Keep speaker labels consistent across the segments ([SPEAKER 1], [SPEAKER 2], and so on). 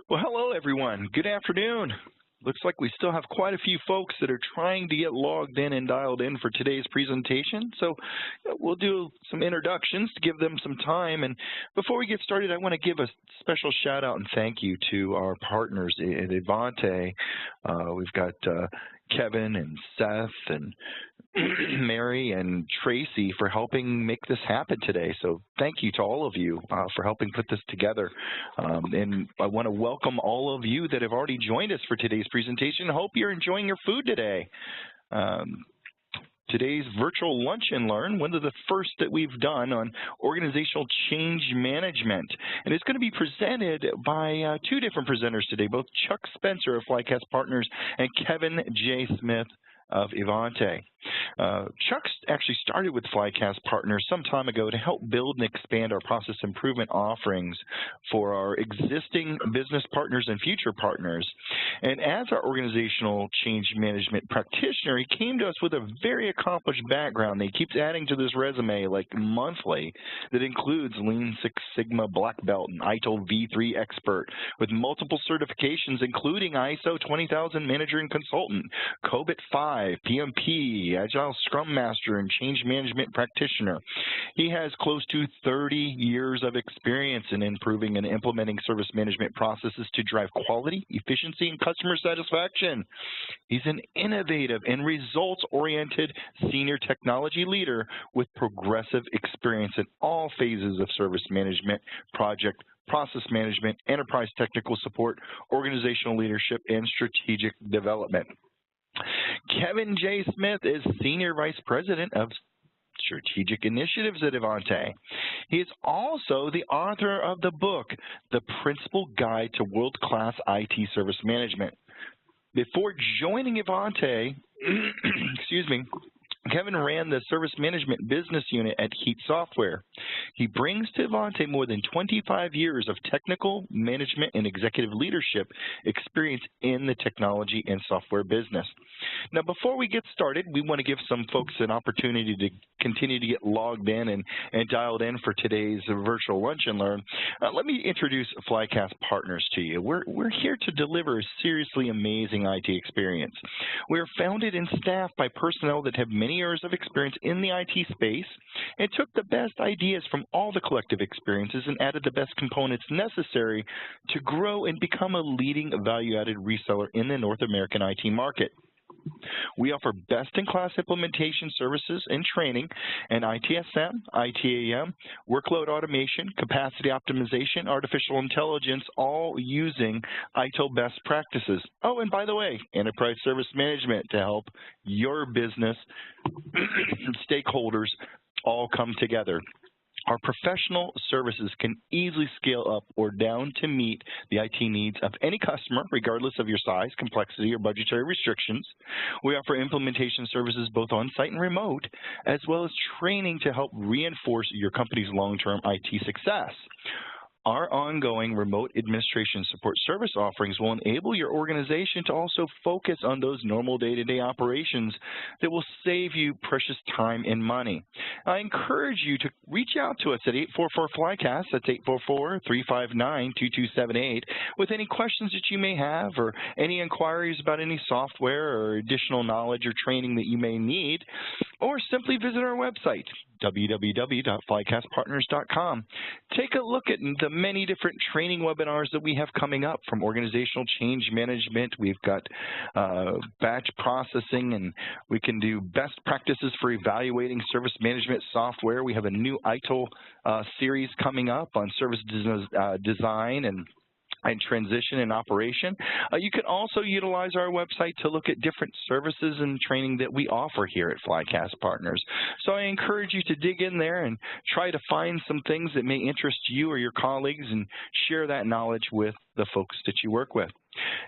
[SPEAKER 1] Well, hello, everyone. Good afternoon. Looks like we still have quite a few folks that are trying to get logged in and dialed in for today's presentation. So we'll do some introductions to give them some time. And before we get started, I want to give a special shout out and thank you to our partners at Avante. We've got Kevin and Seth and Mary and Tracy for helping make this happen today. So thank you to all of you for helping put this together. And I want to welcome all of you that have already joined us for today's presentation. Hope you're enjoying your food today. Today's virtual lunch and learn, one of the first that we've done on organizational change management. And it's going to be presented by two different presenters today, both Chuck Spencer of Flycast Partners and Kevin J. Smith of Avante. Chuck actually started with Flycast Partners some time ago to help build and expand our process improvement offerings for our existing business partners and future partners. And as our organizational change management practitioner, he came to us with a very accomplished background that he keeps adding to this resume like monthly that includes Lean Six Sigma Black Belt and Untitled V3 expert with multiple certifications including ISO 20000 Manager and Consultant, COBIT 5, PMP, Agile Scrum Master, and Change Management Practitioner. He has close to 30 years of experience in improving and implementing service management processes to drive quality, efficiency, and customer satisfaction. He's an innovative and results-oriented senior technology leader with progressive experience in all phases of service management, project, process management, enterprise technical support, organizational leadership, and strategic development. Kevin J. Smith is Senior Vice President of Strategic Initiatives at Avante. He is also the author of the book, The Principal Guide to World-Class IT Service Management. Before joining Avante, excuse me, Kevin ran the Service Management Business Unit at Heat Software. He brings to Avante more than 25 years of technical, management, and executive leadership experience in the technology and software business. Now, before we get started, we want to give some folks an opportunity to continue to get logged in and dialed in for today's virtual lunch and learn. Let me introduce Flycast Partners to you. We're here to deliver a seriously amazing IT experience. We're founded and staffed by personnel that have many years of experience in the IT space and took the best ideas from all the collective experiences and added the best components necessary to grow and become a leading value-added reseller in the North American IT market. We offer best-in-class implementation services and training in ITSM, ITAM, workload automation, capacity optimization, artificial intelligence, all using ITIL best practices. Oh, and by the way, enterprise service management to help your business stakeholders all come together. Our professional services can easily scale up or down to meet the IT needs of any customer, regardless of your size, complexity, or budgetary restrictions. We offer implementation services both on-site and remote, as well as training to help reinforce your company's long-term IT success. Our ongoing remote administration support service offerings will enable your organization to also focus on those normal day-to-day operations that will save you precious time and money. I encourage you to reach out to us at 844-FLYCAST, that's 844-359-2278, with any questions that you may have or any inquiries about any software or additional knowledge or training that you may need, or simply visit our website, www.flycastpartners.com. Take a look at the many different training webinars that we have coming up, from organizational change management. We've got batch processing, and we can do best practices for evaluating service management software. We have a new ITIL series coming up on service design and transition and operation. You can also utilize our website to look at different services and training that we offer here at Flycast Partners. So I encourage you to dig in there and try to find some things that may interest you or your colleagues and share that knowledge with the folks that you work with.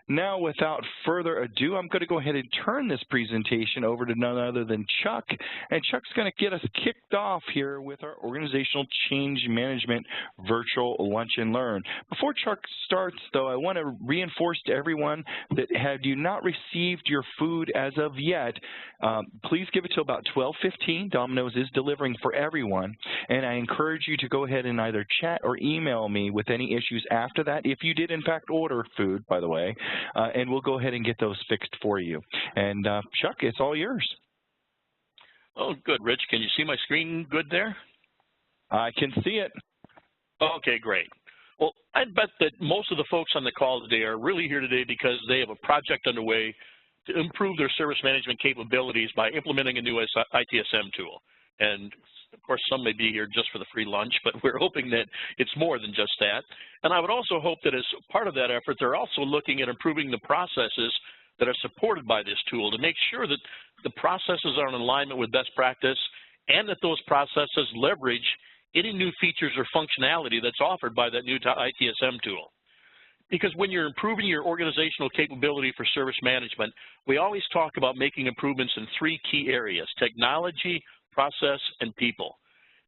[SPEAKER 1] Now, without further ado, I'm going to go ahead and turn this presentation over to none other than Chuck, and Chuck's going to get us kicked off here with our Organizational Change Management Virtual Lunch and Learn. Before Chuck starts, though, I want to reinforce to everyone that had you not received your food as of yet, please give it till about 12:15. Domino's is delivering for everyone. And I encourage you to go ahead and either chat or email me with any issues after that, if you did in fact order food, by the way, and we'll go ahead and get those fixed for you. And Chuck, it's all yours.
[SPEAKER 2] Oh, good, Rich. Can you see my screen good there?
[SPEAKER 1] I can see it.
[SPEAKER 2] Okay, great. Well, I bet that most of the folks on the call today are really here today because they have a project underway to improve their service management capabilities by implementing a new ITSM tool. And of course, some may be here just for the free lunch, but we're hoping that it's more than just that. And I would also hope that as part of that effort, they're also looking at improving the processes that are supported by this tool to make sure that the processes are in alignment with best practice and that those processes leverage any new features or functionality that's offered by that new ITSM tool. Because when you're improving your organizational capability for service management, we always talk about making improvements in 3 key areas: technology, process, and people.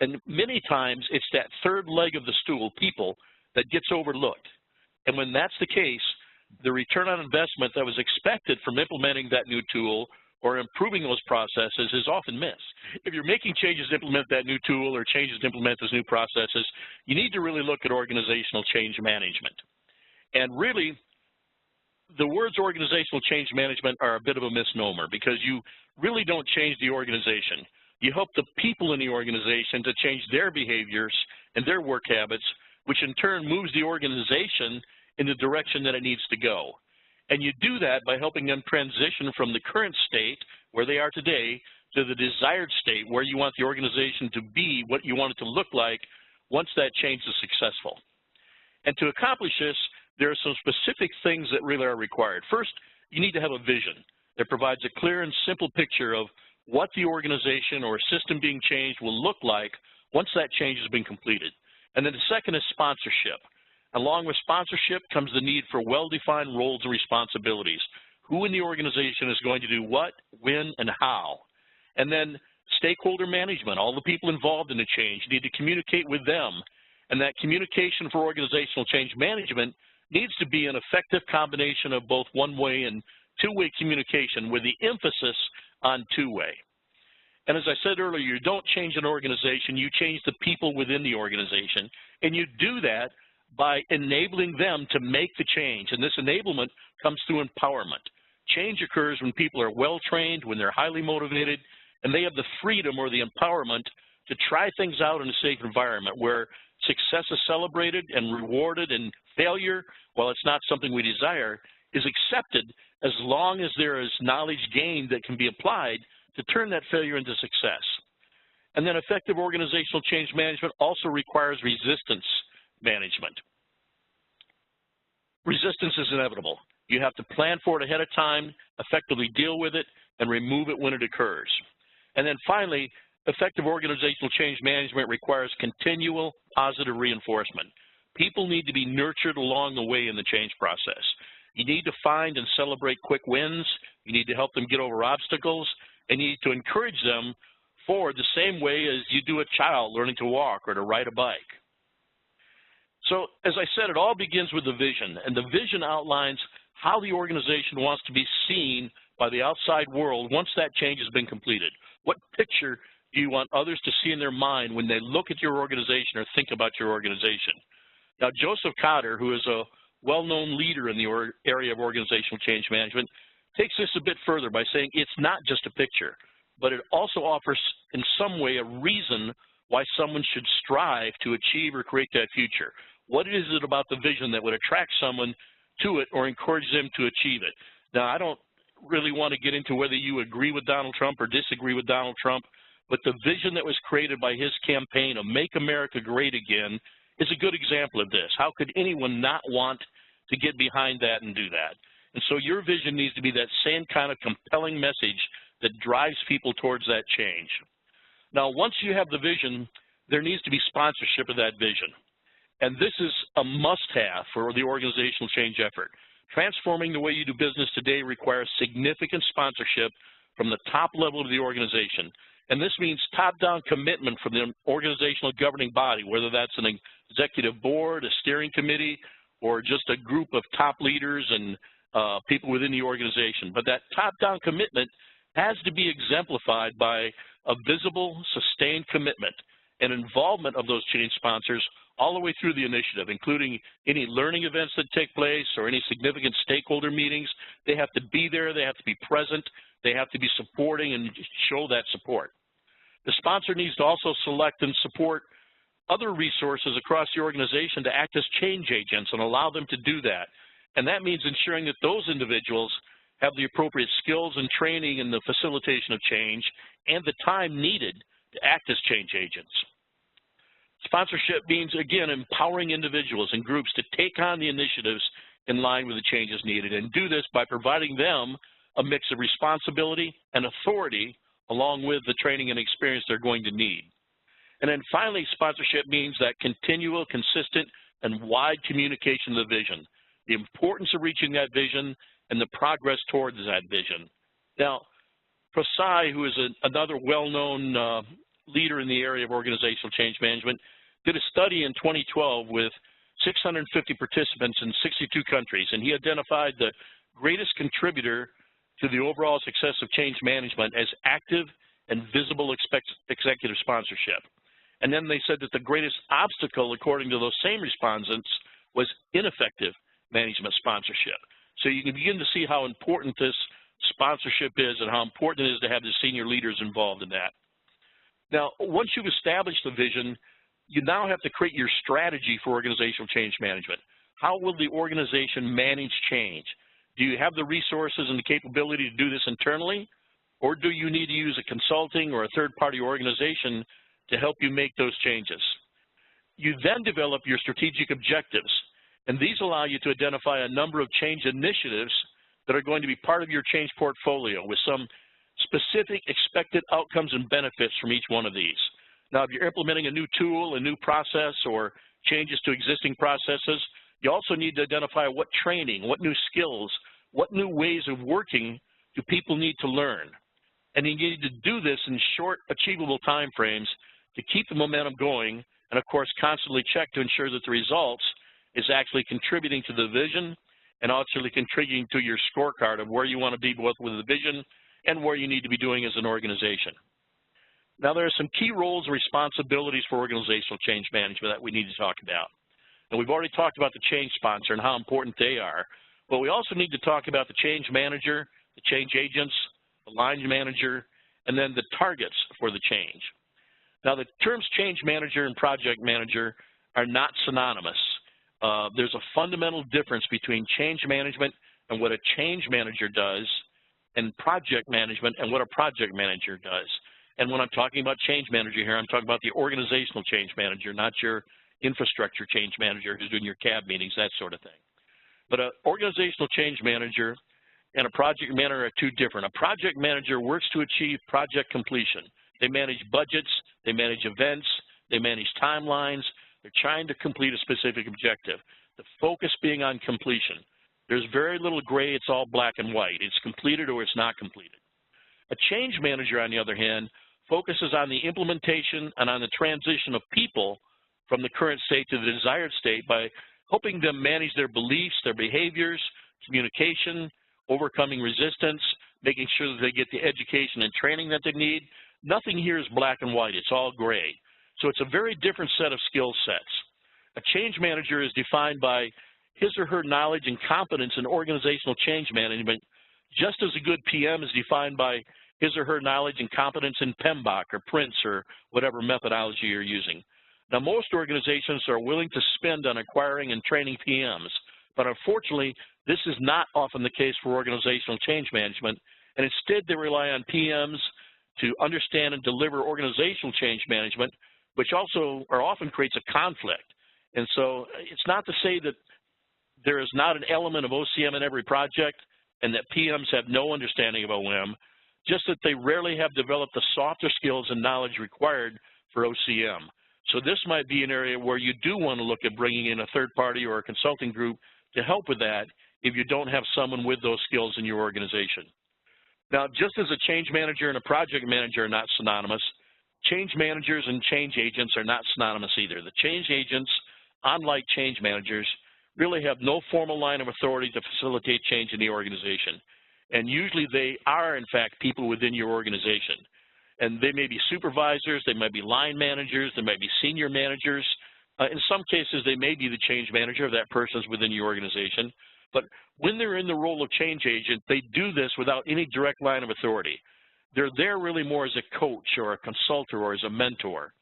[SPEAKER 2] And many times it's that third leg of the stool, people, that gets overlooked. And when that's the case, the return on investment that was expected from implementing that new tool or improving those processes is often missed. If you're making changes to implement that new tool or changes to implement those new processes, you need to really look at organizational change management. And really, the words organizational change management are a bit of a misnomer because you really don't change the organization. You help the people in the organization to change their behaviors and their work habits, which in turn moves the organization in the direction that it needs to go. And you do that by helping them transition from the current state, where they are today, to the desired state, where you want the organization to be, what you want it to look like once that change is successful. And to accomplish this, there are some specific things that really are required. First, you need to have a vision that provides a clear and simple picture of what the organization or system being changed will look like once that change has been completed. And then the second is sponsorship. Along with sponsorship comes the need for well-defined roles and responsibilities. Who in the organization is going to do what, when, and how? And then stakeholder management. All the people involved in the change need to communicate with them. And that communication for organizational change management needs to be an effective combination of both one-way and two-way communication with the emphasis on two-way. And as I said earlier, you don't change an organization, you change the people within the organization. And you do that by enabling them to make the change. And this enablement comes through empowerment. Change occurs when people are well-trained, when they're highly motivated, and they have the freedom or the empowerment to try things out in a safe environment where success is celebrated and rewarded, and failure, while it's not something we desire, is accepted as long as there is knowledge gained that can be applied to turn that failure into success. And then effective organizational change management also requires resistance management. Resistance is inevitable. You have to plan for it ahead of time, effectively deal with it, and remove it when it occurs. And then finally, effective organizational change management requires continual positive reinforcement. People need to be nurtured along the way in the change process. You need to find and celebrate quick wins. You need to help them get over obstacles, and you need to encourage them forward the same way as you do a child learning to walk or to ride a bike. So, as I said, it all begins with the vision, and the vision outlines how the organization wants to be seen by the outside world once that change has been completed. What picture do you want others to see in their mind when they look at your organization or think about your organization? Now, Joseph Kotter, who is a well-known leader in the area of organizational change management, takes this a bit further by saying it's not just a picture, but it also offers in some way a reason why someone should strive to achieve or create that future. What is it about the vision that would attract someone to it or encourage them to achieve it? Now, I don't really want to get into whether you agree with Donald Trump or disagree with Donald Trump, but the vision that was created by his campaign of Make America Great Again is a good example of this. How could anyone not want to get behind that and do that? And so your vision needs to be that same kind of compelling message that drives people towards that change. Now, once you have the vision, there needs to be sponsorship of that vision. And this is a must-have for the organizational change effort. Transforming the way you do business today requires significant sponsorship from the top level of the organization. And this means top-down commitment from the organizational governing body, whether that's an executive board, a steering committee, or just a group of top leaders and people within the organization. But that top-down commitment has to be exemplified by a visible, sustained commitment. and involvement of those change sponsors all the way through the initiative, including any learning events that take place or any significant stakeholder meetings. They have to be there, they have to be present, they have to be supporting and show that support. The sponsor needs to also select and support other resources across the organization to act as change agents and allow them to do that. And that means ensuring that those individuals have the appropriate skills and training in the facilitation of change and the time needed to act as change agents. Sponsorship means, again, empowering individuals and groups to take on the initiatives in line with the changes needed, and do this by providing them a mix of responsibility and authority along with the training and experience they're going to need. And then finally, sponsorship means that continual, consistent, and wide communication of the vision, the importance of reaching that vision and the progress towards that vision. Now, Prasai, who is another well-known leader in the area of organizational change management, did a study in 2012 with 650 participants in 62 countries, and he identified the greatest contributor to the overall success of change management as active and visible executive sponsorship. And then they said that the greatest obstacle, according to those same respondents, was ineffective management sponsorship. So you can begin to see how important this sponsorship is and how important it is to have the senior leaders involved in that. Now, once you've established the vision, you now have to create your strategy for organizational change management. How will the organization manage change? Do you have the resources and the capability to do this internally, or do you need to use a consulting or a third-party organization to help you make those changes? You then develop your strategic objectives, and these allow you to identify a number of change initiatives that are going to be part of your change portfolio with some specific expected outcomes and benefits from each one of these. Now, if you're implementing a new tool, a new process, or changes to existing processes, you also need to identify what training, what new skills, what new ways of working do people need to learn. And you need to do this in short, achievable time frames to keep the momentum going, and of course, constantly check to ensure that the results is actually contributing to the vision and actually contributing to your scorecard of where you want to be both with the vision and where you need to be doing as an organization. Now, there are some key roles and responsibilities for organizational change management that we need to talk about. And we've already talked about the change sponsor and how important they are, but we also need to talk about the change manager, the change agents, the line manager, and then the targets for the change. Now, the terms change manager and project manager are not synonymous. There's a fundamental difference between change management and what a change manager does, and project management and what a project manager does. And when I'm talking about change manager here, I'm talking about the organizational change manager, not your infrastructure change manager who's doing your CAB meetings, that sort of thing. But an organizational change manager and a project manager are two different. A project manager works to achieve project completion. They manage budgets, they manage events, they manage timelines. They're trying to complete a specific objective. The focus being on completion. There's very little gray, it's all black and white. It's completed or it's not completed. A change manager, on the other hand, focuses on the implementation and on the transition of people from the current state to the desired state by helping them manage their beliefs, their behaviors, communication, overcoming resistance, making sure that they get the education and training that they need. Nothing here is black and white, it's all gray. So it's a very different set of skill sets. A change manager is defined by his or her knowledge and competence in organizational change management, just as a good PM is defined by his or her knowledge and competence in PMBOK or PRINCE or whatever methodology you're using. Now, most organizations are willing to spend on acquiring and training PMs, but unfortunately, this is not often the case for organizational change management, and instead they rely on PMs to understand and deliver organizational change management, which also or often creates a conflict. And so it's not to say that there is not an element of OCM in every project and that PMs have no understanding of OM, just that they rarely have developed the softer skills and knowledge required for OCM. So this might be an area where you do want to look at bringing in a third party or a consulting group to help with that if you don't have someone with those skills in your organization. Now, just as a change manager and a project manager are not synonymous, change managers and change agents are not synonymous either. The change agents, unlike change managers, really have no formal line of authority to facilitate change in the organization. And usually they are, in fact, people within your organization. And they may be supervisors, they might be line managers, they might be senior managers. In some cases, they may be the change manager if that person's within your organization. But when they're in the role of change agent, they do this without any direct line of authority. They're there really more as a coach or a consultant or as a mentor.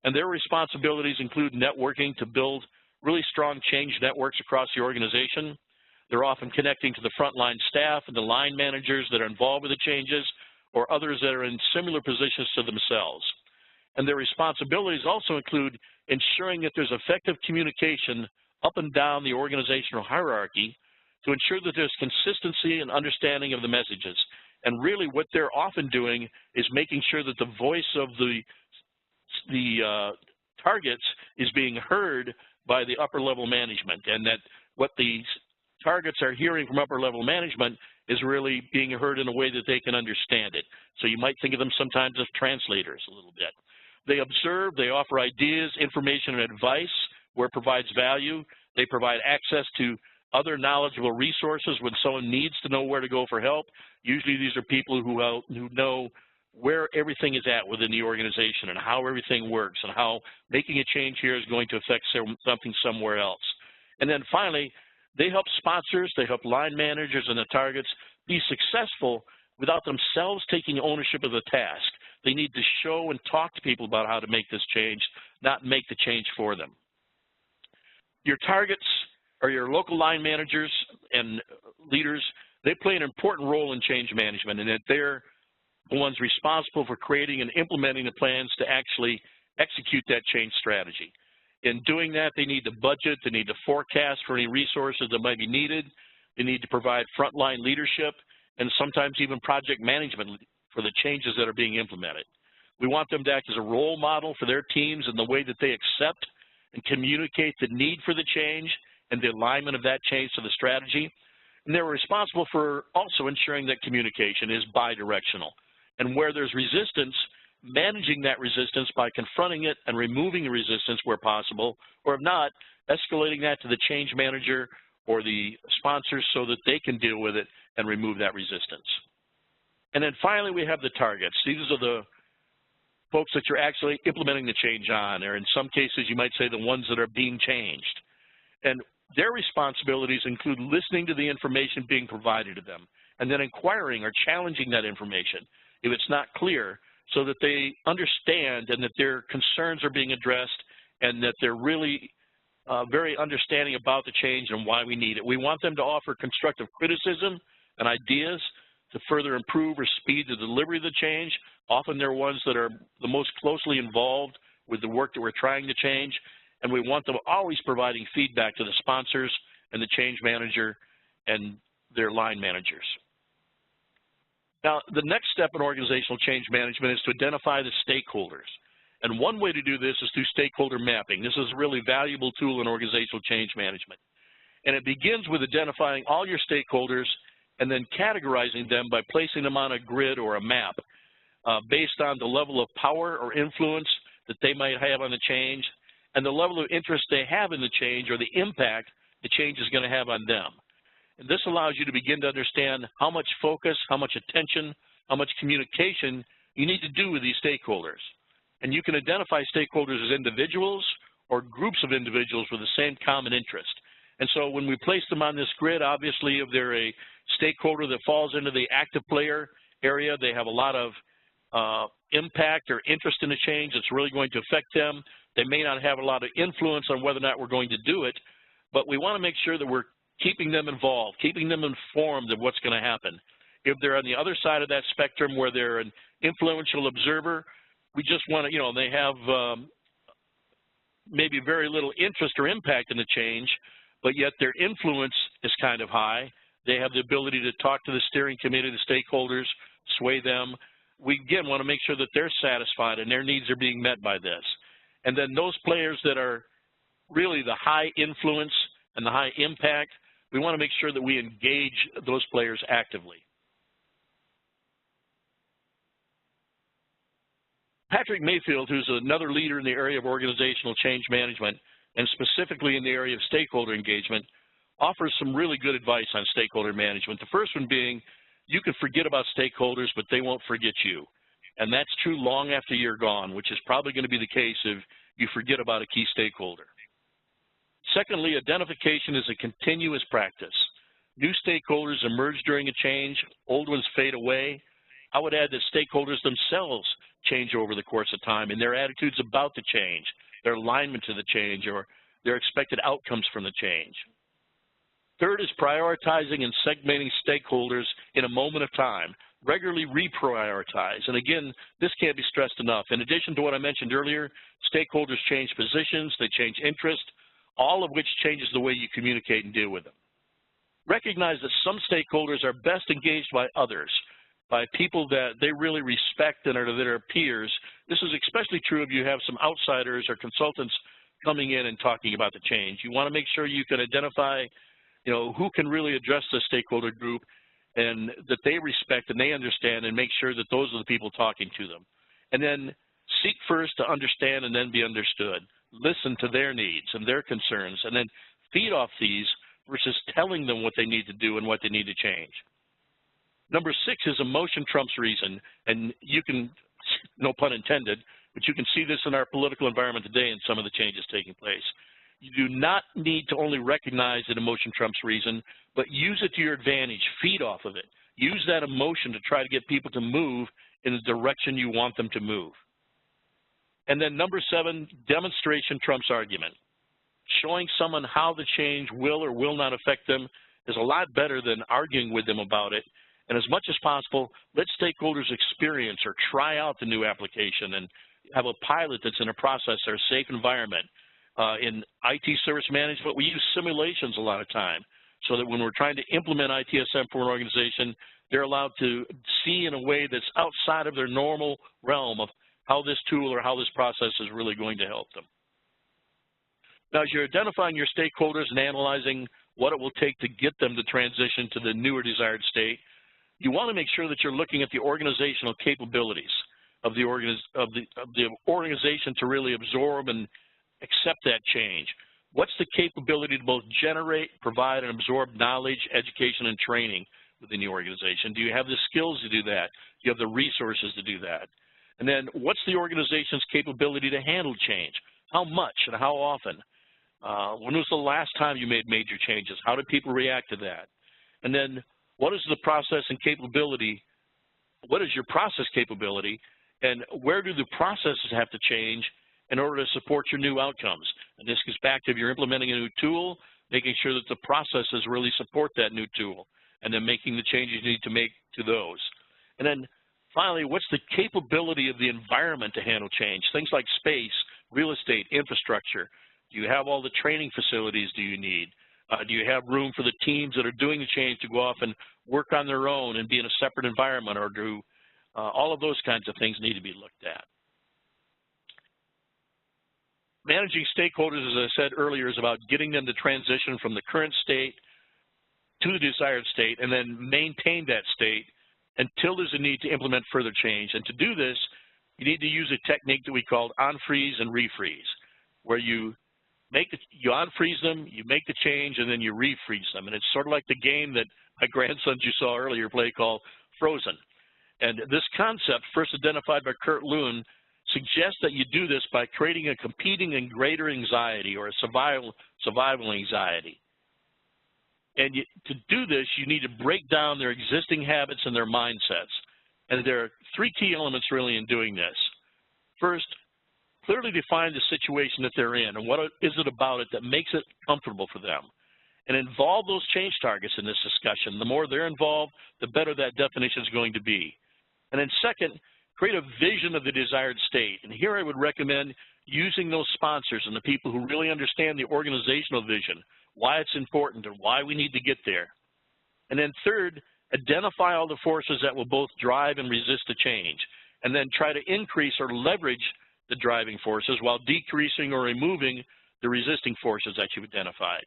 [SPEAKER 2] And their responsibilities include networking to build really strong change networks across the organization. They're often connecting to the frontline staff and the line managers that are involved with the changes or others that are in similar positions to themselves. And their responsibilities also include ensuring that there's effective communication up and down the organizational hierarchy to ensure that there's consistency and understanding of the messages. And really what they're often doing is making sure that the voice of the targets is being heard by the upper level management, and that what the targets are hearing from upper level management is really being heard in a way that they can understand it. So you might think of them sometimes as translators a little bit. They observe, they offer ideas, information, and advice where it provides value. They provide access to other knowledgeable resources when someone needs to know where to go for help. Usually these are people who know where everything is at within the organization and how everything works and how making a change here is going to affect something somewhere else. And then finally, they help sponsors, they help line managers and the targets be successful without themselves taking ownership of the task. They need to show and talk to people about how to make this change, not make the change for them. Your targets or your local line managers and leaders, they play an important role in change management, and that they're the ones responsible for creating and implementing the plans to actually execute that change strategy. In doing that, they need to budget, they need to forecast for any resources that might be needed, they need to provide frontline leadership, and sometimes even project management for the changes that are being implemented. We want them to act as a role model for their teams in the way that they accept and communicate the need for the change and the alignment of that change to the strategy. And they're responsible for also ensuring that communication is bidirectional. And where there's resistance, managing that resistance by confronting it and removing the resistance where possible, or if not, escalating that to the change manager or the sponsors so that they can deal with it and remove that resistance. And then finally, we have the targets. These are the folks that you're actually implementing the change on, or in some cases, you might say the ones that are being changed. And their responsibilities include listening to the information being provided to them, and then inquiring or challenging that information if it's not clear, so that they understand and that their concerns are being addressed and that they're really very understanding about the change and why we need it. We want them to offer constructive criticism and ideas to further improve or speed the delivery of the change. Often they're ones that are the most closely involved with the work that we're trying to change, and we want them always providing feedback to the sponsors and the change manager and their line managers. Now, the next step in organizational change management is to identify the stakeholders. And one way to do this is through stakeholder mapping. This is a really valuable tool in organizational change management. And it begins with identifying all your stakeholders and then categorizing them by placing them on a grid or a map based on the level of power or influence that they might have on the change and the level of interest they have in the change or the impact the change is going to have on them. And this allows you to begin to understand how much focus, how much attention, how much communication you need to do with these stakeholders. And you can identify stakeholders as individuals or groups of individuals with the same common interest. And so when we place them on this grid, obviously if they're a stakeholder that falls into the active player area, they have a lot of impact or interest in the change that's really going to affect them. They may not have a lot of influence on whether or not we're going to do it, but we want to make sure that we're keeping them involved, keeping them informed of what's going to happen. If they're on the other side of that spectrum where they're an influential observer, we just want to, they have maybe very little interest or impact in the change, but yet their influence is kind of high. They have the ability to talk to the steering committee, the stakeholders, sway them. We, again, want to make sure that they're satisfied and their needs are being met by this. And then those players that are really the high influence and the high impact, we want to make sure that we engage those players actively. Patrick Mayfield, who's another leader in the area of organizational change management, and specifically in the area of stakeholder engagement, offers some really good advice on stakeholder management. The first one being, you can forget about stakeholders, but they won't forget you. And that's true long after you're gone, which is probably going to be the case if you forget about a key stakeholder. Secondly, identification is a continuous practice. New stakeholders emerge during a change, old ones fade away. I would add that stakeholders themselves change over the course of time in their attitudes about the change, their alignment to the change, or their expected outcomes from the change. Third is prioritizing and segmenting stakeholders in a moment of time. Regularly reprioritize. And again, this can't be stressed enough. In addition to what I mentioned earlier, stakeholders change positions, they change interest, all of which changes the way you communicate and deal with them. Recognize that some stakeholders are best engaged by others, by people that they really respect and are their peers. This is especially true if you have some outsiders or consultants coming in and talking about the change. You want to make sure you can identify, who can really address the stakeholder group and that they respect and they understand, and make sure that those are the people talking to them. And then seek first to understand and then be understood. Listen to their needs and their concerns, and then feed off these versus telling them what they need to do and what they need to change. Number 6 is emotion trumps reason, and you can, no pun intended, but you can see this in our political environment today and some of the changes taking place. You do not need to only recognize that emotion trumps reason, but use it to your advantage, feed off of it. Use that emotion to try to get people to move in the direction you want them to move. And then number 7, demonstration trumps argument. Showing someone how the change will or will not affect them is a lot better than arguing with them about it. And as much as possible, let stakeholders experience or try out the new application and have a pilot that's in a process or a safe environment. In IT service management, we use simulations a lot of time so that when we're trying to implement ITSM for an organization, they're allowed to see in a way that's outside of their normal realm of how this tool or how this process is really going to help them. Now, as you're identifying your stakeholders and analyzing what it will take to get them to transition to the newer desired state, you want to make sure that you're looking at the organizational capabilities of the organization to really absorb and accept that change. What's the capability to both generate, provide, and absorb knowledge, education, and training within the organization? Do you have the skills to do that? Do you have the resources to do that? And then what's the organization's capability to handle change? How much and how often? When was the last time you made major changes? How did people react to that? And then what is the process and capability? What is your process capability? And where do the processes have to change in order to support your new outcomes? And this gets back to if you're implementing a new tool, making sure that the processes really support that new tool, and then making the changes you need to make to those. And then finally, what's the capability of the environment to handle change? Things like space, real estate, infrastructure. Do you have all the training facilities do you need? Do you have room for the teams that are doing the change to go off and work on their own and be in a separate environment, or do all of those kinds of things need to be looked at? Managing stakeholders, as I said earlier, is about getting them to transition from the current state to the desired state and then maintain that state until there's a need to implement further change. And to do this, you need to use a technique that we call Unfreeze and Refreeze, where you unfreeze them, you make the change, and then you refreeze them. And it's sort of like the game that my grandsons you saw earlier play called Frozen. And this concept, first identified by Lewin, suggests that you do this by creating a competing and greater anxiety, or a survival anxiety. And to do this, you need to break down their existing habits and their mindsets. And there are 3 key elements really in doing this. First, clearly define the situation that they're in and what is it about it that makes it comfortable for them. And involve those change targets in this discussion. The more they're involved, the better that definition is going to be. And then second, create a vision of the desired state. And here I would recommend using those sponsors and the people who really understand the organizational vision, why it's important and why we need to get there. And then third, identify all the forces that will both drive and resist the change, and then try to increase or leverage the driving forces while decreasing or removing the resisting forces that you've identified.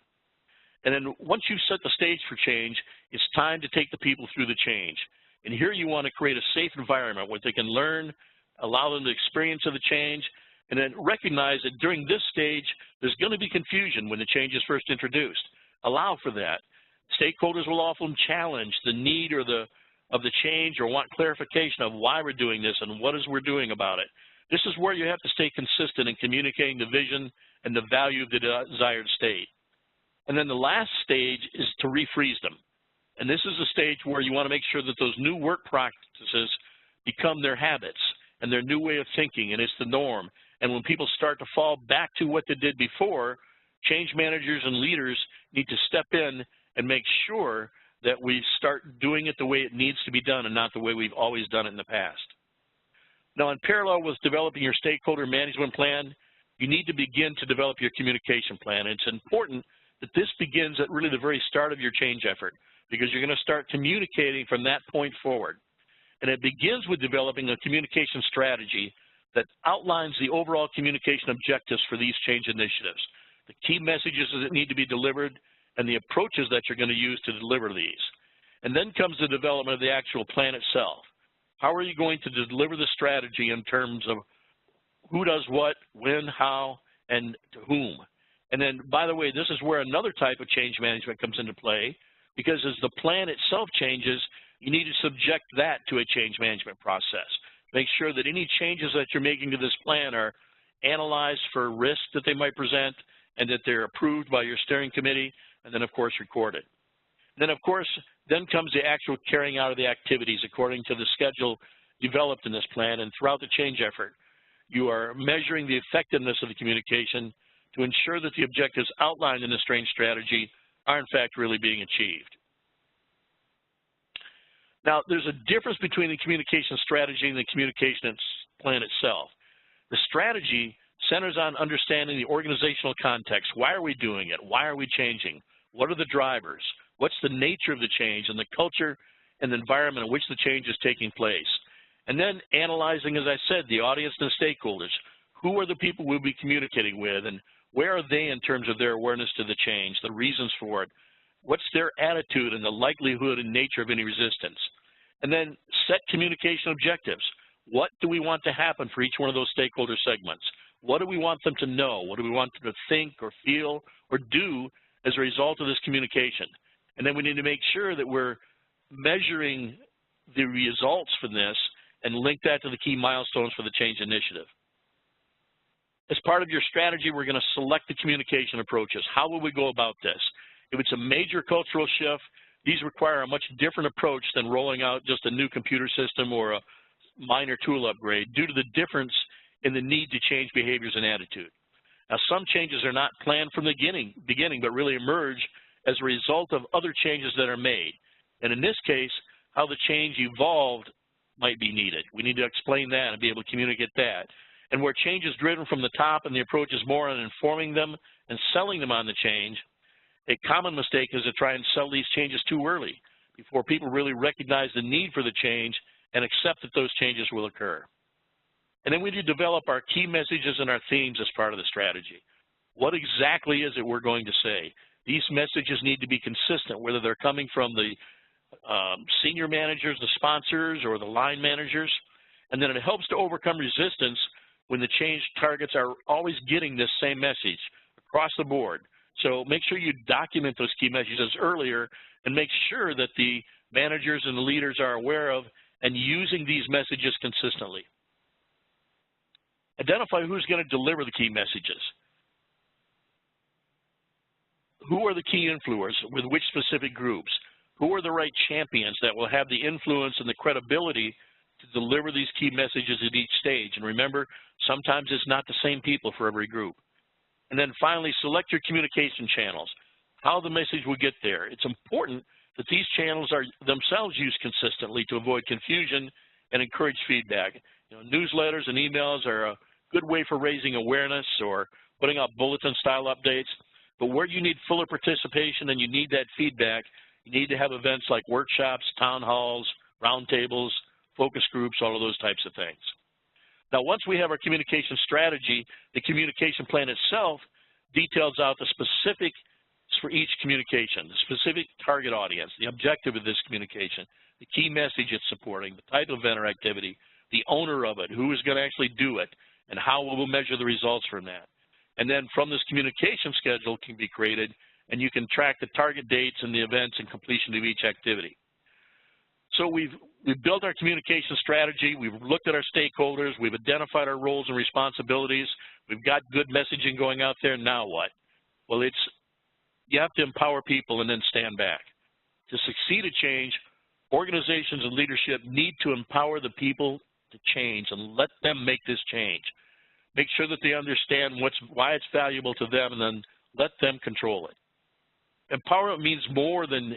[SPEAKER 2] And then once you've set the stage for change, it's time to take the people through the change. And here you want to create a safe environment where they can learn, allow them the experience of the change, and then recognize that during this stage, there's going to be confusion when the change is first introduced. Allow for that. Stakeholders will often challenge the need or the of the change or want clarification of why we're doing this and what is we're doing about it. This is where you have to stay consistent in communicating the vision and the value of the desired state. And then the last stage is to refreeze them. And this is a stage where you want to make sure that those new work practices become their habits and their new way of thinking, and it's the norm. And when people start to fall back to what they did before, change managers and leaders need to step in and make sure that we start doing it the way it needs to be done and not the way we've always done it in the past. Now, in parallel with developing your stakeholder management plan, you need to begin to develop your communication plan. It's important that this begins at really the very start of your change effort, because you're going to start communicating from that point forward. And it begins with developing a communication strategy that outlines the overall communication objectives for these change initiatives, the key messages that need to be delivered, and the approaches that you're going to use to deliver these. And then comes the development of the actual plan itself. How are you going to deliver the strategy in terms of who does what, when, how, and to whom? And then, by the way, this is where another type of change management comes into play, because as the plan itself changes, you need to subject that to a change management process. Make sure that any changes that you're making to this plan are analyzed for risks that they might present, and that they're approved by your steering committee, and then, of course, recorded. Then, of course, then comes the actual carrying out of the activities according to the schedule developed in this plan. And throughout the change effort, you are measuring the effectiveness of the communication to ensure that the objectives outlined in the change strategy are, in fact, really being achieved. Now, there's a difference between the communication strategy and the communication plan itself. The strategy centers on understanding the organizational context. Why are we doing it? Why are we changing? What are the drivers? What's the nature of the change and the culture and the environment in which the change is taking place? And then analyzing, as I said, the audience and the stakeholders. Who are the people we'll be communicating with, and where are they in terms of their awareness to the change, the reasons for it? What's their attitude and the likelihood and nature of any resistance? And then set communication objectives. What do we want to happen for each one of those stakeholder segments? What do we want them to know? What do we want them to think or feel or do as a result of this communication? And then we need to make sure that we're measuring the results from this and link that to the key milestones for the change initiative. As part of your strategy, we're going to select the communication approaches. How will we go about this? If it's a major cultural shift, these require a much different approach than rolling out just a new computer system or a minor tool upgrade due to the difference in the need to change behaviors and attitude. Now, some changes are not planned from the beginning, but really emerge as a result of other changes that are made. And in this case, how the change evolved might be needed. We need to explain that and be able to communicate that. And where change is driven from the top and the approach is more on informing them and selling them on the change, a common mistake is to try and sell these changes too early before people really recognize the need for the change and accept that those changes will occur. And then we need to develop our key messages and our themes as part of the strategy. What exactly is it we're going to say? These messages need to be consistent, whether they're coming from the senior managers, the sponsors, or the line managers. And then it helps to overcome resistance when the change targets are always getting this same message across the board. So make sure you document those key messages earlier and make sure that the managers and the leaders are aware of and using these messages consistently. Identify who's going to deliver the key messages. Who are the key influencers with which specific groups? Who are the right champions that will have the influence and the credibility to deliver these key messages at each stage? And remember, sometimes it's not the same people for every group. And then finally, select your communication channels, how the message will get there. It's important that these channels are themselves used consistently to avoid confusion and encourage feedback. You know, newsletters and emails are a good way for raising awareness or putting out bulletin-style updates. But where you need fuller participation and you need that feedback, you need to have events like workshops, town halls, roundtables, focus groups, all of those types of things. Now, once we have our communication strategy, the communication plan itself details out the specifics for each communication, the specific target audience, the objective of this communication, the key message it's supporting, the type of event or activity, the owner of it, who is going to actually do it, and how we will measure the results from that. And then from this communication schedule can be created, and you can track the target dates and the events and completion of each activity. So we've built our communication strategy, we've looked at our stakeholders, we've identified our roles and responsibilities, we've got good messaging going out there. Now what? Well, you have to empower people and then stand back. To succeed at change, organizations and leadership need to empower the people to change and let them make this change. Make sure that they understand why it's valuable to them, and then let them control it. Empowerment means more than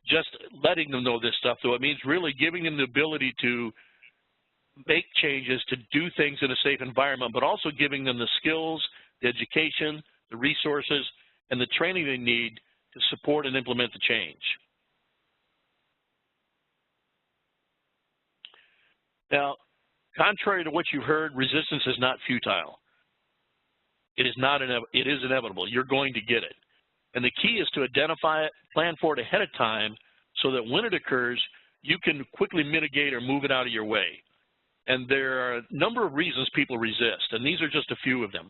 [SPEAKER 2] just letting them know this stuff, though. It means really giving them the ability to make changes, to do things in a safe environment, but also giving them the skills, the education, the resources, and the training they need to support and implement the change. Now, contrary to what you've heard, resistance is not futile. It is inevitable. You're going to get it. And the key is to identify it, plan for it ahead of time, so that when it occurs, you can quickly mitigate or move it out of your way. And there are a number of reasons people resist, and these are just a few of them.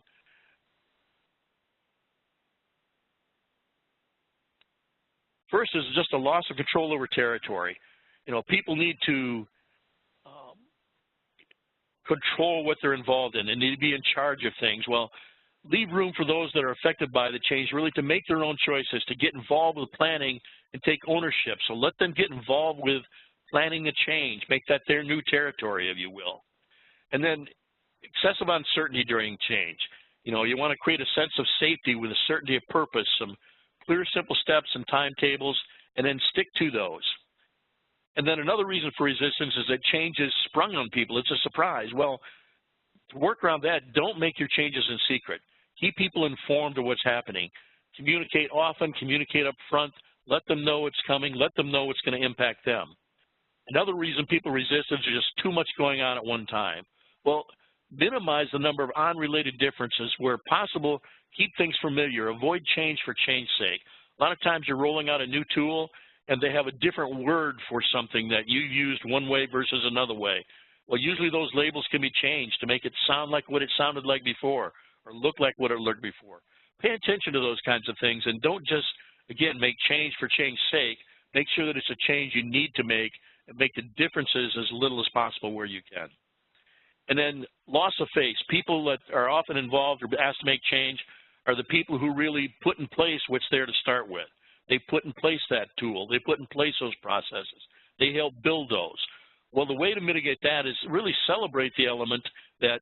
[SPEAKER 2] First is just a loss of control over territory. You know, people need to control what they're involved in and need to be in charge of things. Well, leave room for those that are affected by the change really to make their own choices, to get involved with planning and take ownership. So let them get involved with planning a change, make that their new territory, if you will. And then excessive uncertainty during change. You know, you want to create a sense of safety with a certainty of purpose, some clear, simple steps and timetables, and then stick to those. And then another reason for resistance is that change is sprung on people. It's a surprise. Well, to work around that, don't make your changes in secret. Keep people informed of what's happening. Communicate often, communicate up front, let them know it's coming, let them know it's going to impact them. Another reason people resist is just too much going on at one time. Well, minimize the number of unrelated differences. Where possible, keep things familiar. Avoid change for change's sake. A lot of times you're rolling out a new tool and they have a different word for something that you used one way versus another way. Well, usually those labels can be changed to make it sound like what it sounded like before or look like what it looked before. Pay attention to those kinds of things, and don't just, again, make change for change's sake. Make sure that it's a change you need to make and make the differences as little as possible where you can. And then loss of face. People that are often involved or asked to make change are the people who really put in place what's there to start with. They put in place that tool. They put in place those processes. They help build those. Well, the way to mitigate that is really celebrate the element that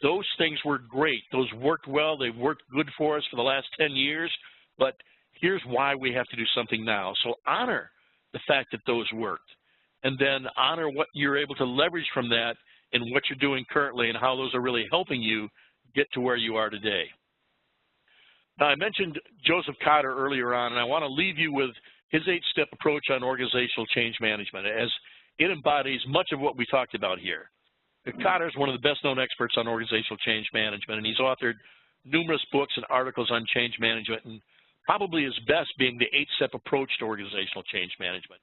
[SPEAKER 2] those things were great. Those worked well. They've worked good for us for the last 10 years, but here's why we have to do something now. So honor the fact that those worked, and then honor what you're able to leverage from that in what you're doing currently and how those are really helping you get to where you are today. Now, I mentioned Joseph Kotter earlier on, and I want to leave you with his 8-step approach on organizational change management, as it embodies much of what we talked about here. Kotter is one of the best-known experts on organizational change management, and he's authored numerous books and articles on change management, and probably his best being the 8-step approach to organizational change management.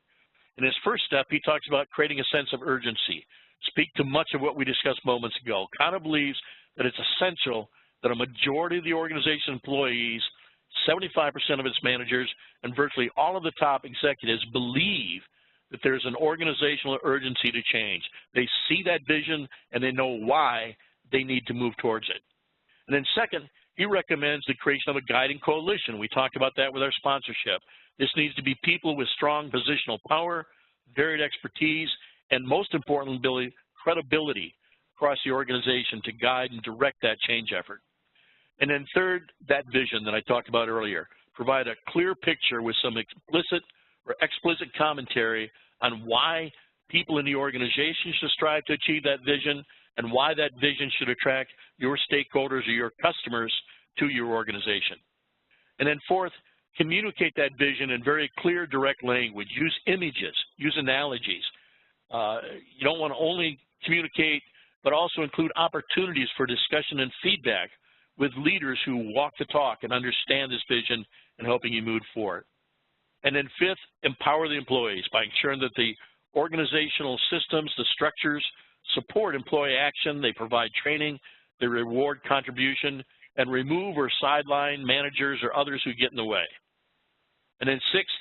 [SPEAKER 2] In his first step, he talks about creating a sense of urgency. Speak to much of what we discussed moments ago. Kotter believes that it's essential that a majority of the organization employees, 75% of its managers, and virtually all of the top executives believe that there's an organizational urgency to change. They see that vision and they know why they need to move towards it. And then second, he recommends the creation of a guiding coalition. We talked about that with our sponsorship. This needs to be people with strong positional power, varied expertise, and most importantly, credibility across the organization to guide and direct that change effort. And then third, that vision that I talked about earlier. Provide a clear picture with some explicit or explicit commentary on why people in the organization should strive to achieve that vision and why that vision should attract your stakeholders or your customers to your organization. And then fourth, communicate that vision in very clear, direct language. Use images, use analogies. You don't want to only communicate, but also include opportunities for discussion and feedback with leaders who walk the talk and understand this vision and helping you move forward. And then fifth, empower the employees by ensuring that the organizational systems, the structures, support employee action. They provide training, they reward contribution, and remove or sideline managers or others who get in the way. And then sixth,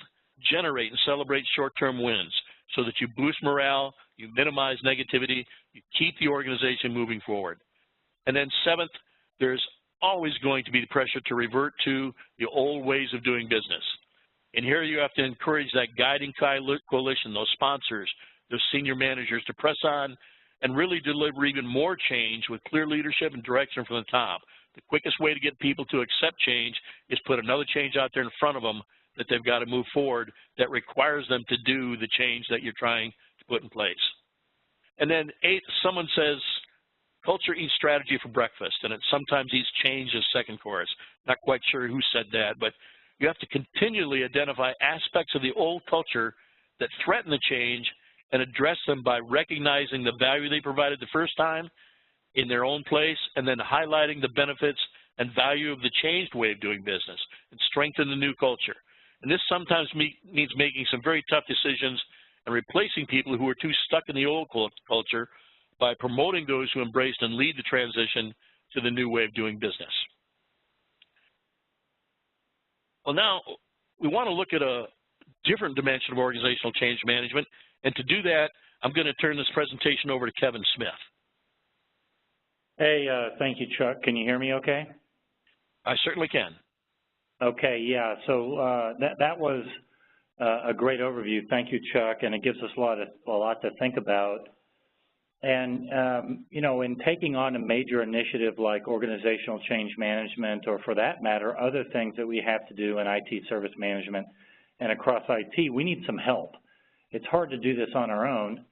[SPEAKER 2] generate and celebrate short-term wins. so that you boost morale, you minimize negativity, you keep the organization moving forward. And then seventh, there's always going to be the pressure to revert to the old ways of doing business. And here you have to encourage that guiding coalition, those sponsors, those senior managers to press on and really deliver even more change with clear leadership and direction from the top. The quickest way to get people to accept change is put another change out there in front of them that they've got to move forward that requires them to do the change that you're trying to put in place. And then eighth, someone says, culture eats strategy for breakfast, and it sometimes eats change as second course. Not quite sure who said that, but you have to continually identify aspects of the old culture that threaten the change and address them by recognizing the value they provided the first time in their own place, and then highlighting the benefits and value of the changed way of doing business and strengthen the new culture. And this sometimes means making some very tough decisions and replacing people who are too stuck in the old culture by promoting those who embraced and lead the transition to the new way of doing business. Well, now we want to look at a different dimension of organizational change management, and to do that, I'm going to turn this presentation over to Kevin Smith.
[SPEAKER 3] Hey, thank you, Chuck. Can you hear me okay?
[SPEAKER 2] I certainly can.
[SPEAKER 3] Okay, yeah, so that was a great overview. Thank you, Chuck, and it gives us a lot to think about. And, you know, in taking on a major initiative like organizational change management, or for that matter, other things that we have to do in IT service management and across IT, we need some help. It's hard to do this on our own.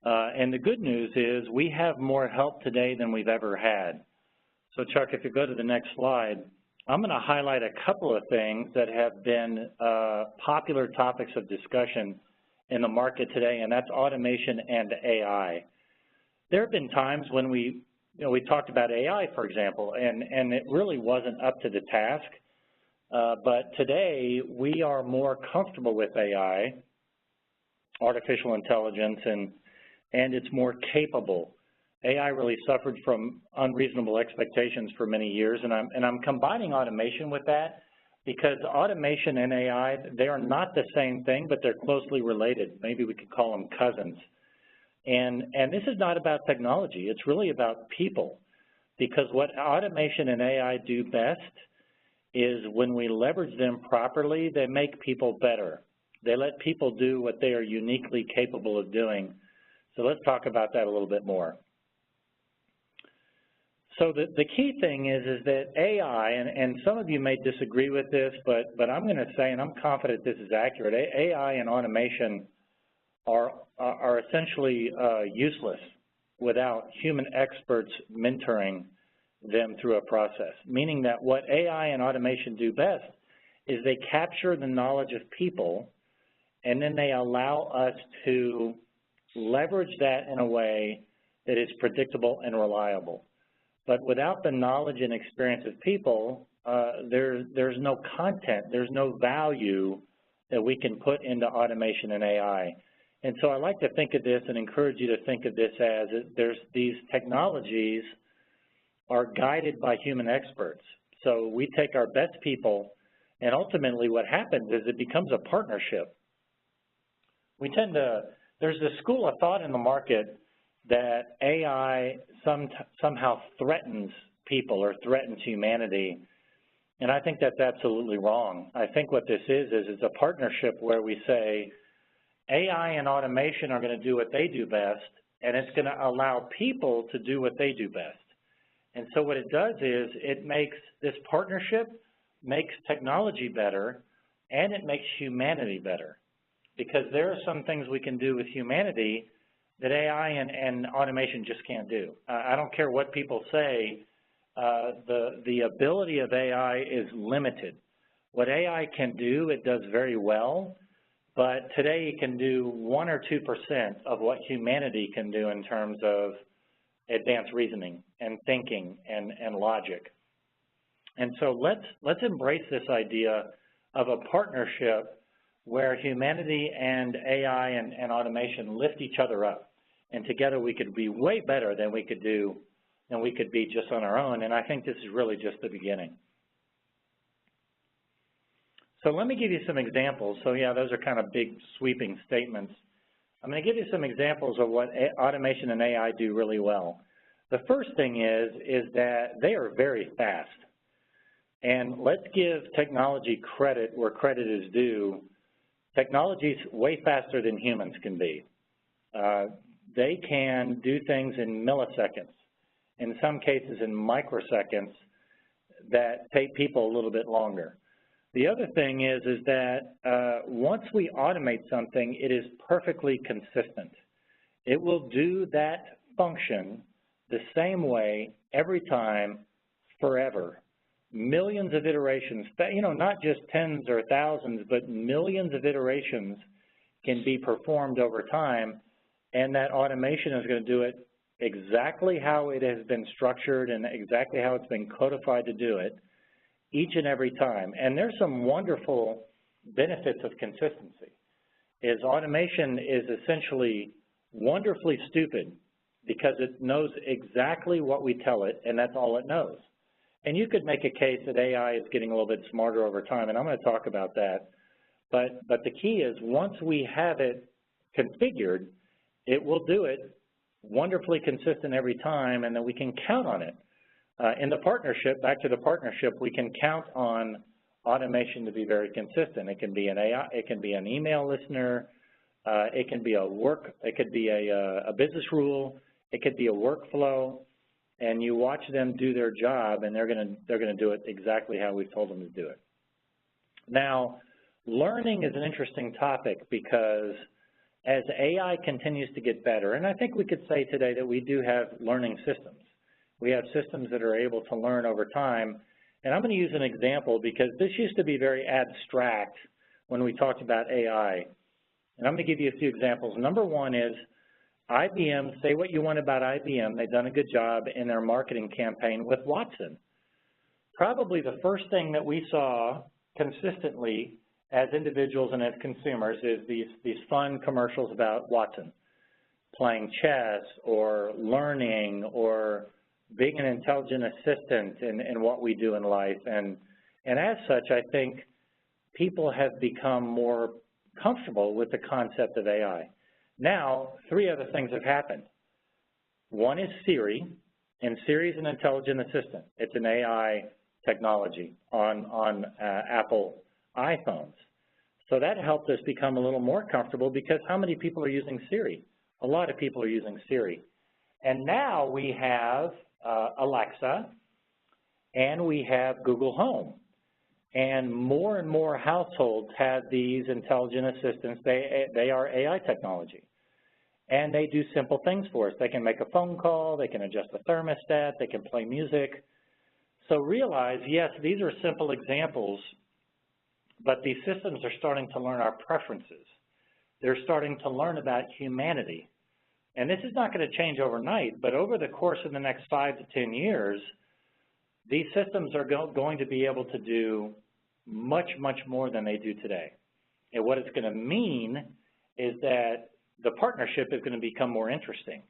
[SPEAKER 3] And the good news is we have more help today than we've ever had. So, Chuck, if you go to the next slide, I'm going to highlight a couple of things that have been popular topics of discussion in the market today, and that's automation and AI. There have been times when we talked about AI, for example, and it really wasn't up to the task. But today, we are more comfortable with AI, artificial intelligence, and it's more capable. AI really suffered from unreasonable expectations for many years, and I'm combining automation with that because automation and AI, they are not the same thing, but they're closely related. Maybe we could call them cousins. And this is not about technology. It's really about people, because what automation and AI do best is when we leverage them properly, they make people better. They let people do what they are uniquely capable of doing. So let's talk about that a little bit more. So the key thing is that AI, and some of you may disagree with this, but I'm going to say, and I'm confident this is accurate, AI and automation are essentially useless without human experts mentoring them through a process, meaning that what AI and automation do best is they capture the knowledge of people, and then they allow us to leverage that in a way that is predictable and reliable. But without the knowledge and experience of people, there's no content, there's no value that we can put into automation and AI. And so I like to think of this and encourage you to think of this as these technologies are guided by human experts. So we take our best people, and ultimately what happens is it becomes a partnership. There's this school of thought in the market that AI somehow threatens people or threatens humanity, and I think that's absolutely wrong. I think what this is it's a partnership where we say AI and automation are going to do what they do best, and it's going to allow people to do what they do best. And so what it does is it makes this partnership makes technology better, and it makes humanity better, because there are some things we can do with humanity that AI and automation just can't do. I don't care what people say, the ability of AI is limited. What AI can do, it does very well, but today it can do 1 or 2% of what humanity can do in terms of advanced reasoning and thinking and logic. And so let's embrace this idea of a partnership where humanity and AI and automation lift each other up. And together we could be way better than we could be just on our own. And I think this is really just the beginning. So let me give you some examples. So yeah, those are kind of big sweeping statements. I'm going to give you some examples of what automation and AI do really well. The first thing is that they are very fast. And let's give technology credit where credit is due. Technology's way faster than humans can be. They can do things in milliseconds, in some cases in microseconds, that take people a little bit longer. The other thing is that once we automate something, it is perfectly consistent. It will do that function the same way every time, forever. Millions of iterations, not just tens or thousands, but millions of iterations can be performed over time, and that automation is going to do it exactly how it has been structured and exactly how it's been codified to do it each and every time. And there's some wonderful benefits of consistency. Automation is essentially wonderfully stupid because it knows exactly what we tell it, and that's all it knows. And you could make a case that AI is getting a little bit smarter over time, and I'm going to talk about that. But the key is once we have it configured, it will do it wonderfully consistent every time, and then we can count on it. In the partnership, back to the partnership, we can count on automation to be very consistent. It can be an AI, it can be an email listener, it can be a business rule, it could be a workflow, and you watch them do their job, and they're going to do it exactly how we've told them to do it. Now, learning is an interesting topic because as AI continues to get better, and I think we could say today that we do have learning systems. We have systems that are able to learn over time, and I'm going to use an example because this used to be very abstract when we talked about AI. And I'm going to give you a few examples. Number one is IBM, say what you want about IBM, they've done a good job in their marketing campaign with Watson. Probably the first thing that we saw consistently as individuals and as consumers is these fun commercials about Watson, playing chess or learning or being an intelligent assistant in what we do in life. And as such, I think people have become more comfortable with the concept of AI. Now, three other things have happened. One is Siri, and Siri is an intelligent assistant. It's an AI technology on Apple iPhones. So that helped us become a little more comfortable because how many people are using Siri? A lot of people are using Siri. And now we have Alexa, and we have Google Home. And more households have these intelligent assistants. They are AI technology. And they do simple things for us. They can make a phone call, they can adjust the thermostat, they can play music. So realize, yes, these are simple examples, but these systems are starting to learn our preferences. They're starting to learn about humanity. And this is not going to change overnight, but over the course of the next 5 to 10 years, these systems are going to be able to do much more than they do today. And what it's going to mean is that the partnership is going to become more interesting.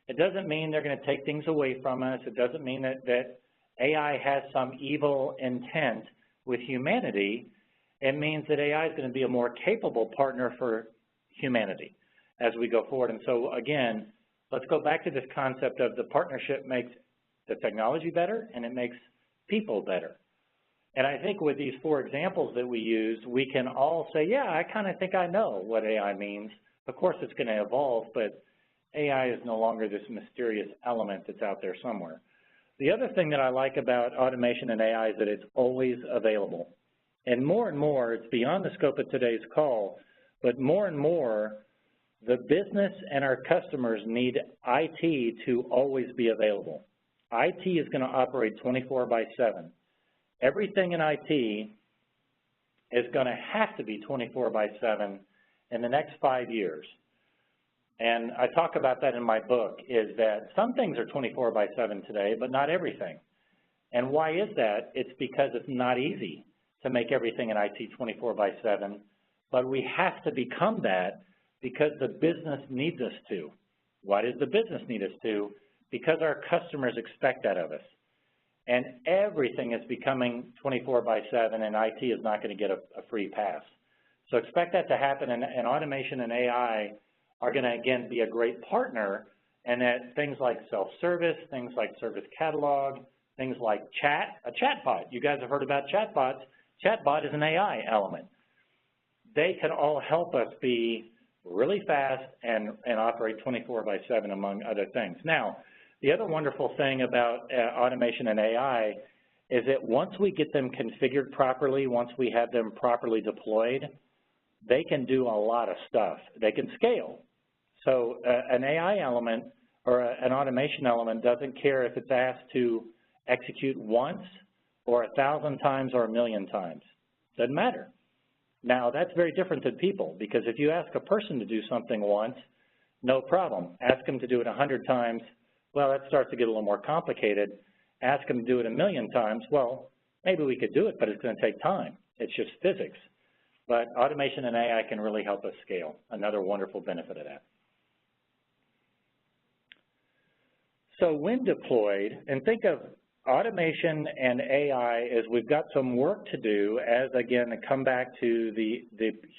[SPEAKER 3] It doesn't mean they're going to take things away from us. It doesn't mean that AI has some evil intent with humanity. It means that AI is going to be a more capable partner for humanity as we go forward. And so, again, let's go back to this concept of the partnership makes the technology better and it makes people better. And I think with these 4 examples that we used, we can all say, yeah, I kind of think I know what AI means. Of course, it's going to evolve, but AI is no longer this mysterious element that's out there somewhere. The other thing that I like about automation and AI is that it's always available. And more, it's beyond the scope of today's call, but more and more, the business and our customers need IT to always be available. IT is going to operate 24/7. Everything in IT is going to have to be 24/7 in the next 5 years. And I talk about that in my book, is that some things are 24/7 today, but not everything. And why is that? It's because it's not easy to make everything in IT 24/7, but we have to become that because the business needs us to. Why does the business need us to? Because our customers expect that of us. And everything is becoming 24/7, and IT is not going to get a free pass. So expect that to happen, and automation and AI are going to, again, be a great partner, and that things like self-service, things like service catalog, things like a chatbot. You guys have heard about chatbots. Chatbot is an AI element. They can all help us be really fast and operate 24/7, among other things. Now, the other wonderful thing about automation and AI is that once we get them configured properly, once we have them properly deployed, they can do a lot of stuff. They can scale. So an AI element or an automation element doesn't care if it's asked to execute once or 1,000 times or 1,000,000 times. Doesn't matter. Now, that's very different than people, because if you ask a person to do something once, no problem. Ask them to do it 100 times, well, that starts to get a little more complicated. Ask them to do it 1,000,000 times, well, maybe we could do it, but it's going to take time. It's just physics. But automation and AI can really help us scale. Another wonderful benefit of that. So when deployed, and think of automation and AI as we've got some work to do as, again, to come back to the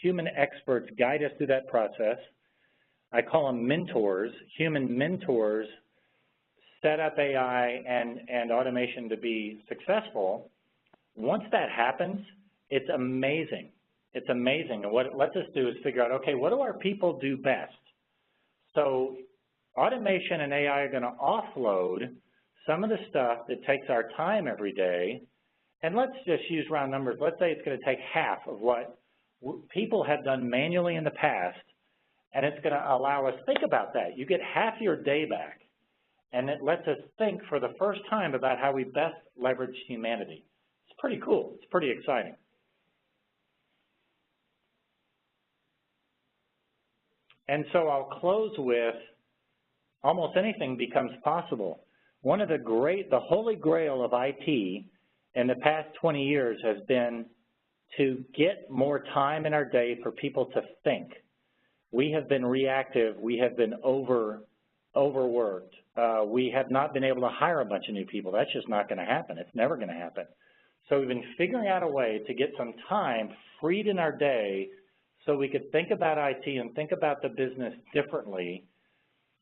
[SPEAKER 3] human experts guide us through that process. I call them mentors. Human mentors set up AI and automation to be successful. Once that happens, it's amazing. It's amazing. And what it lets us do is figure out, okay, what do our people do best? So automation and AI are going to offload some of the stuff that takes our time every day, and let's just use round numbers. Let's say it's going to take half of what people have done manually in the past, and it's going to allow us, think about that. You get half your day back, and it lets us think for the first time about how we best leverage humanity. It's pretty cool. It's pretty exciting. And so I'll close with almost anything becomes possible. One of the holy grail of IT in the past 20 years has been to get more time in our day for people to think. We have been reactive. We have been overworked. We have not been able to hire a bunch of new people. That's just not going to happen. It's never going to happen. So we've been figuring out a way to get some time freed in our day so we could think about IT and think about the business differently.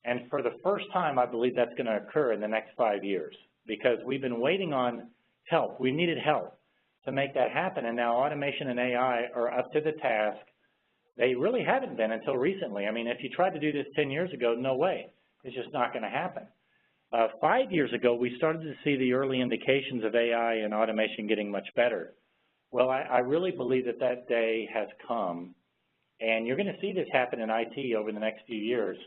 [SPEAKER 3] And for the first time, I believe that's going to occur in the next 5 years, because we've been waiting on help. We needed help to make that happen, and now automation and AI are up to the task. They really haven't been until recently. I mean, if you tried to do this 10 years ago, no way. It's just not going to happen. 5 years ago, we started to see the early indications of AI and automation getting much better. Well, I really believe that that day has come, and you're going to see this happen in IT over the next few years,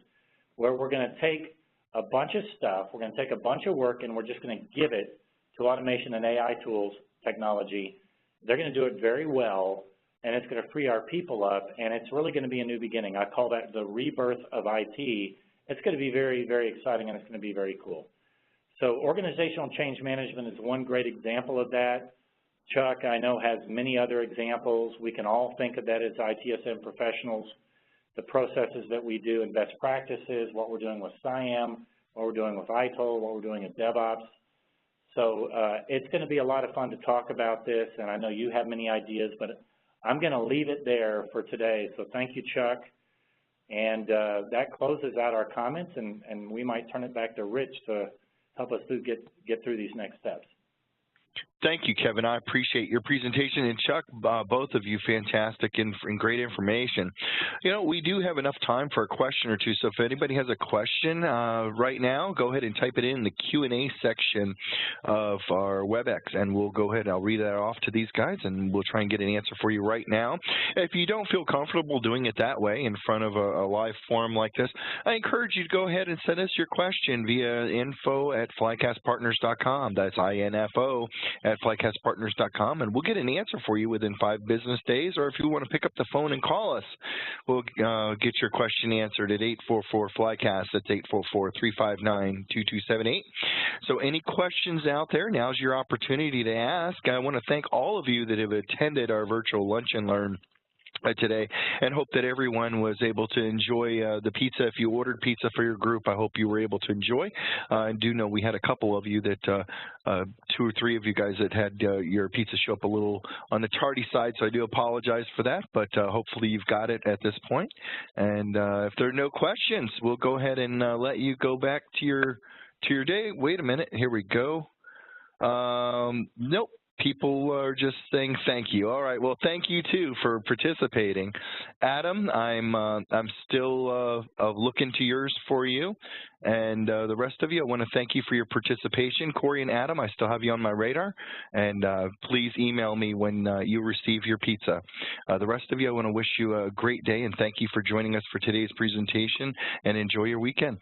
[SPEAKER 3] where we're going to take a bunch of stuff, we're going to take a bunch of work, and we're just going to give it to automation and AI tools, technology. They're going to do it very well, and it's going to free our people up, and it's really going to be a new beginning. I call that the rebirth of IT. It's going to be very, very exciting, and it's going to be very cool. So organizational change management is one great example of that. Chuck, I know, has many other examples. We can all think of that as ITSM professionals. The processes that we do and best practices, what we're doing with SIAM, what we're doing with ITIL, what we're doing at DevOps. So it's going to be a lot of fun to talk about this, and I know you have many ideas, but I'm going to leave it there for today. So thank you, Chuck. And that closes out our comments, and we might turn it back to Rich to help us get through these next steps.
[SPEAKER 1] Thank you, Kevin. I appreciate your presentation. And Chuck, both of you, fantastic and great information. You know, we do have enough time for a question or two, so if anybody has a question right now, go ahead and type it in the Q&A section of our WebEx, and we'll go ahead and I'll read that off to these guys, and we'll try and get an answer for you right now. If you don't feel comfortable doing it that way in front of a live forum like this, I encourage you to go ahead and send us your question via info@flycastpartners.com. That's INFO at flycastpartners.com, and we'll get an answer for you within 5 business days, or if you want to pick up the phone and call us, we'll get your question answered at 844-FLYCAST. That's 844-359-2278. So any questions out there, now's your opportunity to ask. I want to thank all of you that have attended our virtual Lunch and Learn today, and hope that everyone was able to enjoy the pizza. If you ordered pizza for your group, I hope you were able to enjoy. I do know we had a couple of you that, 2 or 3 of you guys that had your pizza show up a little on the tardy side, so I do apologize for that, but hopefully you've got it at this point. And if there are no questions, we'll go ahead and let you go back to your day. Wait a minute, here we go. Nope. People are just saying thank you. All right. Well, thank you too for participating, Adam. I'm still looking to yours for you, and the rest of you, I want to thank you for your participation. Corey and Adam, I still have you on my radar, and please email me when you receive your pizza. The rest of you, I want to wish you a great day and thank you for joining us for today's presentation. And enjoy your weekend.